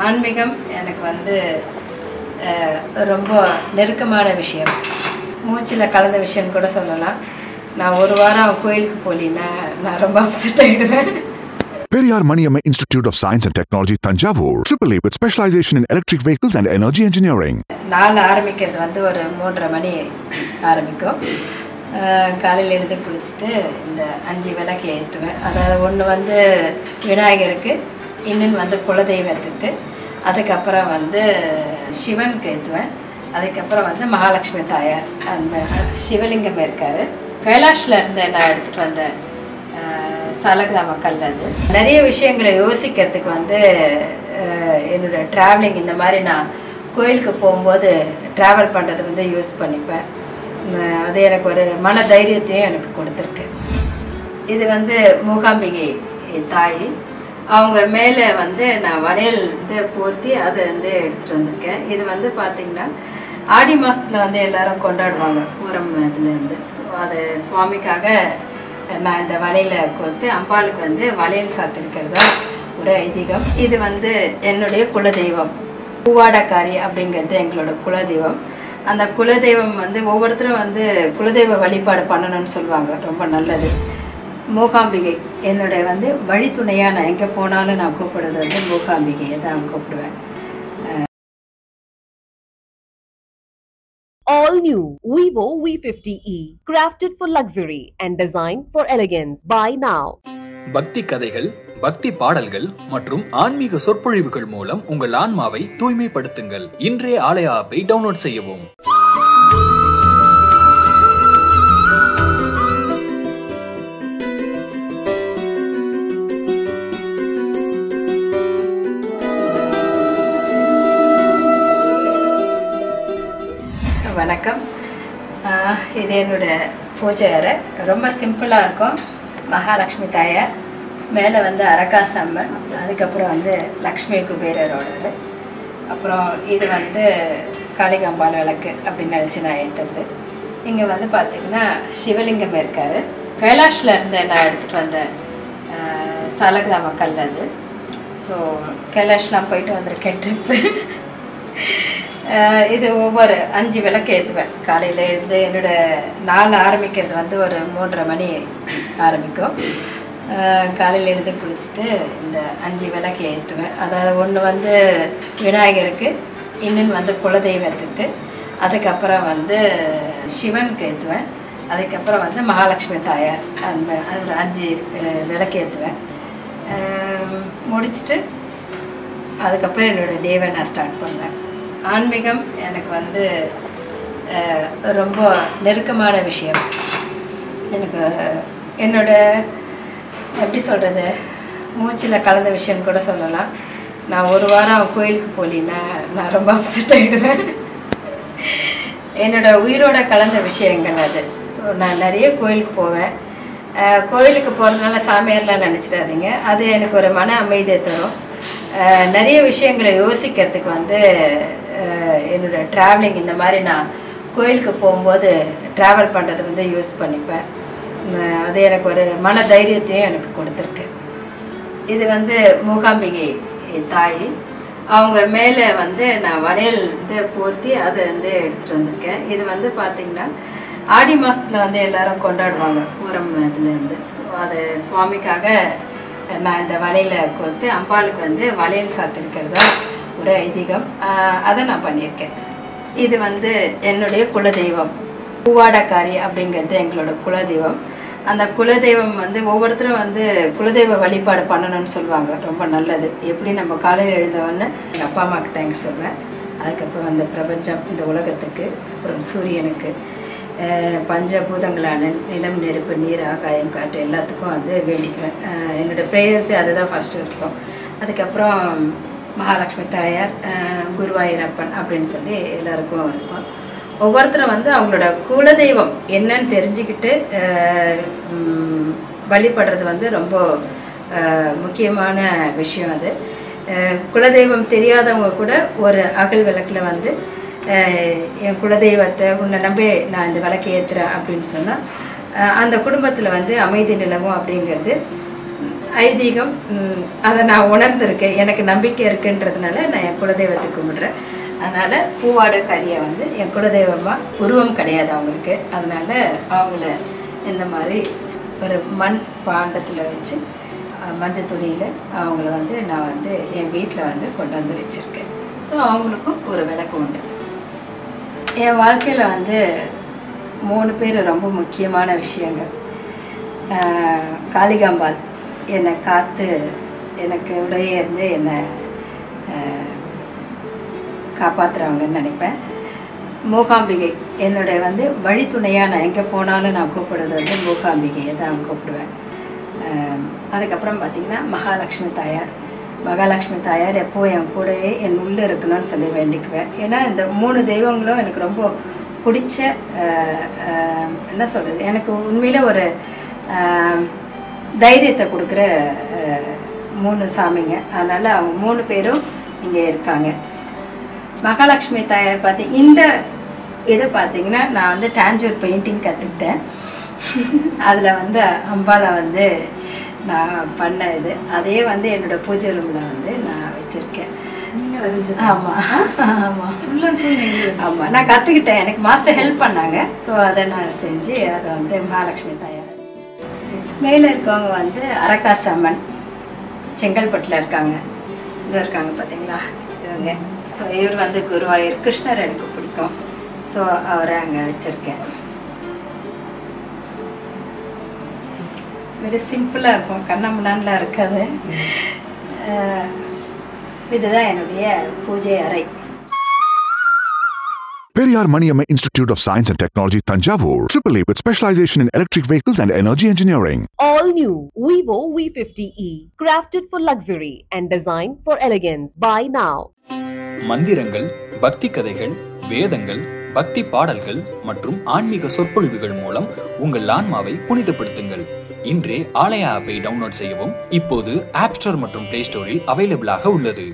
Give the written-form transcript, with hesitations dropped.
ஆன்மீகம் எனக்கு வந்து ரொம்ப நெருக்கமான விஷயம். மூச்சில் கலந்த விஷயம் கூட சொல்லலாம். நான் ஒரு வாரம் கோயிலுக்கு போலின்னா நான் ரொம்ப upset ஆகிடுவேன். Periyar Maniamma Institute of Science and Technology, Tanjavur, AAA with specialization in electric vehicles and energy engineering. நாள் ஆரம்பிக்கிறது வந்து ஒரு 3:30 மணி ஆரம்பிக்கும். காலையில் எழுந்து குளிச்சுட்டு இந்த 5 விளக்கு ஏற்றுவேன். அதாவது ஒன்று வந்து விநாயகருக்கு, இன்னொன்று வந்து குலதெய்வத்துக்கு, அதுக்கப்புறம் வந்து சிவனுக்கு ஏற்றுவேன். அதுக்கப்புறம் வந்து மகாலட்சுமி தாயார் அந்த சிவலிங்கம் இருக்கார். கைலாஷில் இருந்து நான் எடுத்துகிட்டு வந்த சாலக்கிராம கல். அது நிறைய விஷயங்களை யோசிக்கிறதுக்கு வந்து என்னோடய ட்ராவலிங் இந்த மாதிரி நான் கோயிலுக்கு போகும்போது ட்ராவல் பண்ணுறது வந்து யூஸ் பண்ணிப்பேன். அது எனக்கு ஒரு மன தைரியத்தையும் எனக்கு கொடுத்துருக்கு. இது வந்து மூகாம்பிகை தாய். அவங்க மேலே வந்து நான் வளையல் வந்து போர்த்தி அதை வந்து எடுத்துகிட்டு வந்திருக்கேன். இது வந்து பார்த்திங்கன்னா ஆடி மாதத்தில் வந்து எல்லோரும் கொண்டாடுவாங்க பூரம் இதுலேருந்து. ஸோ அது சுவாமிக்காக நான் இந்த வளையலை கோர்த்து அம்பாளுக்கு வந்து வளையல் சாத்திருக்கிறது தான் ஒரு ஐதீகம். இது வந்து என்னுடைய குலதெய்வம் பூவாடக்காரி அப்படிங்கிறது எங்களோட குலதெய்வம். அந்த குலதெய்வம் வந்து ஒவ்வொருத்தரும் வந்து குலதெய்வ வழிபாடு பண்ணணும்னு சொல்லுவாங்க, ரொம்ப நல்லது. மூகாம்பிகை என்னுடைய வந்து வழித்துணையாக நான் எங்கே போனாலும் நான் கூப்பிடுறது வந்து மூகாம்பிகையை தான் கூப்பிடுவேன். All new Vivo V50e, crafted for luxury and designed for elegance. Buy now. பக்தி கதைகள், பக்தி பாடல்கள் மற்றும் ஆன்மீக சொற்பொழிவுகள் மூலம் உங்கள் ஆன்மாவை தூய்மைப்படுத்துங்கள். இன்றைய ஆலய ஆப்பை டவுன்லோட் செய்யவும். வணக்கம். இது என்னோட பூஜை அறை. ரொம்ப சிம்பிளாக இருக்கும். மகாலட்சுமி தாயார், மேலே வந்து அரகாசு அம்மன், அதுக்கப்புறம் வந்து லக்ஷ்மி குபேரரோடது, அப்புறம் இது வந்து காளிகாம்பாள் விளக்கு அப்படின்னு நினச்சி நான் ஏற்றுறது. இங்கே வந்து பார்த்திங்கன்னா சிவலிங்கம் இருக்கார். கைலாஷில் இருந்து நான் எடுத்துகிட்டு வந்த சாலக்கிராம கல். அது ஸோ கைலாஷ்லாம் போயிட்டு வந்திருக்கேன் ட்ரிப்பு. இது ஒவ்வொரு 5 விளக்கு ஏற்றுவேன். காலையில் எழுந்து என்னோடய நாள் ஆரம்பிக்கிறது வந்து ஒரு 3:30 மணி ஆரம்பிக்கும். காலையில் எழுந்து குளிச்சுட்டு இந்த 5 விளக்கு ஏற்றுவேன். அதாவது ஒன்று வந்து விநாயகருக்கு, இன்னொன்று வந்து குலதெய்வத்துக்கு, அதுக்கப்புறம் வந்து சிவனுக்கு ஏற்றுவேன். அதுக்கப்புறம் வந்து மகாலட்சுமி தாயார் அந்த ஒரு 5 விளக்கு ஏற்றுவேன். முடிச்சுட்டு அதுக்கப்புறம் என்னோடய டேவை நான் ஸ்டார்ட் பண்ணுவேன். ஆன்மீகம் எனக்கு வந்து ரொம்ப நெருக்கமான விஷயம். எனக்கு என்னோட எப்படி சொல்கிறது, மூச்சில் கலந்த விஷயம் கூட சொல்லலாம். நான் ஒரு வாரம் கோயிலுக்கு போலின்னா நான் ரொம்ப அப்செட் ஆகிடுவேன். என்னோடய உயிரோட கலந்த விஷயங்கள் அது. ஸோ நான் நிறைய கோயிலுக்கு போவேன். கோயிலுக்கு போகிறதுனால சாமியார்லாம் நினச்சிடாதீங்க. அது எனக்கு ஒரு மன அமைதியை தரும். நிறைய விஷயங்களை யோசிக்கிறதுக்கு வந்து என்னோடய ட்ராவலிங் இந்த மாதிரி நான் கோயிலுக்கு போகும்போது ட்ராவல் பண்ணுறது வந்து யூஸ் பண்ணிப்பேன். அது எனக்கு ஒரு மன தைரியத்தையும் எனக்கு கொடுத்துருக்கு. இது வந்து மூகாம்பிகை தாய். அவங்க மேலே வந்து நான் வளையல் வந்து போர்த்தி அதை வந்து எடுத்துகிட்டு வந்திருக்கேன். இது வந்து பார்த்திங்கன்னா ஆடி மாதத்தில் வந்து எல்லோரும் கொண்டாடுவாங்க பூரம் இதுலேருந்து. ஸோ அது சுவாமிக்காக நான் இந்த வளையலை கோர்த்து அம்பாளுக்கு வந்து வளையல் சாத்திருக்கிறது தான் ஒரு ஐதீகம். அதை நான் பண்ணியிருக்கேன். இது வந்து என்னுடைய குலதெய்வம் பூவாடக்காரி அப்படிங்கிறது எங்களோட குலதெய்வம். அந்த குலதெய்வம் வந்து ஒவ்வொருத்தரும் வந்து குலதெய்வ வழிபாடு பண்ணணும்னு சொல்லுவாங்க, ரொம்ப நல்லது. எப்படி நம்ம காலையில் எழுந்தவொன்னே எங்கள் அப்பா அம்மாவுக்கு தேங்க்ஸ் சொல்வேன். அதுக்கப்புறம் அந்த பிரபஞ்சம், இந்த உலகத்துக்கு, அப்புறம் சூரியனுக்கு, பஞ்சபூதங்களான நிலம், நெருப்பு, நீர், ஆகாயம், காற்று எல்லாத்துக்கும் வந்து வேண்டிக்குவேன். என்னோடய ப்ரேயர்ஸு அதுதான் ஃபஸ்ட்டு இருக்கும். அதுக்கப்புறம் மகாலட்சுமி தாயார், குருவாயூரப்பன் அப்படின்னு சொல்லி எல்லாருக்கும் இருக்கும். ஒவ்வொருத்தரும் வந்து அவங்களோட குலதெய்வம் என்னன்னு தெரிஞ்சுக்கிட்டு வழிபடுறது வந்து ரொம்ப முக்கியமான விஷயம். அது குலதெய்வம் தெரியாதவங்க கூட ஒரு அகல் விளக்கில் வந்து என் குலதெய்வத்தை உன்னை நம்பி நான் இந்த விளக்கு ஏற்றுறேன் அப்படின்னு சொன்னால் அந்த குடும்பத்தில் வந்து அமைதி நிலவும் அப்படிங்கிறது ஐதீகம், அதை நான் உணர்ந்திருக்கேன். எனக்கு நம்பிக்கை இருக்குன்றதுனால நான் என் குலதெய்வத்தை கும்பிடுறேன். அதனால் பூவாடை கறியை வந்து என் குலதெய்வமாக உருவம் கிடையாது அவங்களுக்கு. அதனால் அவங்கள இந்த மாதிரி ஒரு மண் பாண்டத்தில் வச்சு மஞ்சள் துணியில் அவங்கள வந்து நான் வந்து என் வீட்டில் வந்து கொண்டு வந்து வச்சுருக்கேன். ஸோ அவங்களுக்கும் ஒரு விளக்கு உண்டு. என் வாழ்க்கையில் வந்து 3 பேர் ரொம்ப முக்கியமான விஷயங்கள். காளிகாம்பாள் என்னை காத்து எனக்கு உடைய இருந்து என்னை காப்பாற்றுறவங்கன்னு நினைப்பேன். மூகாம்பிகை என்னுடைய வந்து வழித்துணையாக நான் எங்கே போனாலும் நான் கூப்பிடுறது வந்து மூகாம்பிகையை தான் கூப்பிடுவேன். அதுக்கப்புறம் பார்த்திங்கன்னா மகாலட்சுமி தாயார். மகாலட்சுமி தாயார் எப்போது என் கூடயே என் உள்ளே இருக்கணும்னு சொல்லி வேண்டிக்குவேன். ஏன்னா இந்த 3 தெய்வங்களும் எனக்கு ரொம்ப பிடிச்ச, என்ன சொல்கிறது, எனக்கு உண்மையில் ஒரு தைரியத்தை கொடுக்குற 3 சாமிங்க. அதனால் அவங்க 3 பேரும் இங்கே இருக்காங்க. மகாலட்சுமி தாயார் இந்த இதை பார்த்திங்கன்னா நான் வந்து டாஞ்சூர் பெயிண்டிங் கற்றுக்கிட்டேன். அதில் வந்து அம்பாவை வந்து நான் பண்ண இது அதே வந்து என்னோடய பூஜை ரூமில் வந்து நான் வச்சுருக்கேன். ஆமாம் ஆமாம் ஆமாம் நான் கற்றுக்கிட்டேன். எனக்கு மாஸ்டர் ஹெல்ப் பண்ணாங்க. ஸோ அதை நான் செஞ்சு அதை வந்து மகாலட்சுமி தாயார். மேலே இருக்கவங்க வந்து அரக்காசு அம்மன் செங்கல்பட்டில் இருக்காங்க. இங்கே இருக்காங்க பார்த்தீங்களா இவங்க. ஸோ இவர் வந்து குருவாயூர் கிருஷ்ணர் எனக்கு பிடிக்கும். ஸோ அவரை அங்கே வச்சுருக்கேன். வெரி சிம்பிளாக இருக்கும், கண்ணமுன்னான்லாம் இருக்காது. இதுதான் என்னுடைய பூஜை அறை. Periyar Maniyamma Institute of Science and Technology, Tanjavur, AAA with specialization in electric vehicles and energy engineering. All new Vivo V50e, crafted for luxury and designed for elegance. Buy now. மந்திரங்கள், பக்தி கதைகள், வேதங்கள், பக்தி பாடல்கள் மற்றும் ஆன்மீக சொற்பொழிவுகள் மூலம் உங்கள் ஆன்மாவை புனிதப்படுத்துங்கள். இன்றே ஆலயா ஆப்பை டவுன்லோட் செய்யவும். இப்போது ஆப் ஸ்டோர் மற்றும் பிளே ஸ்டோரில் அவைலபிளாக உள்ளது.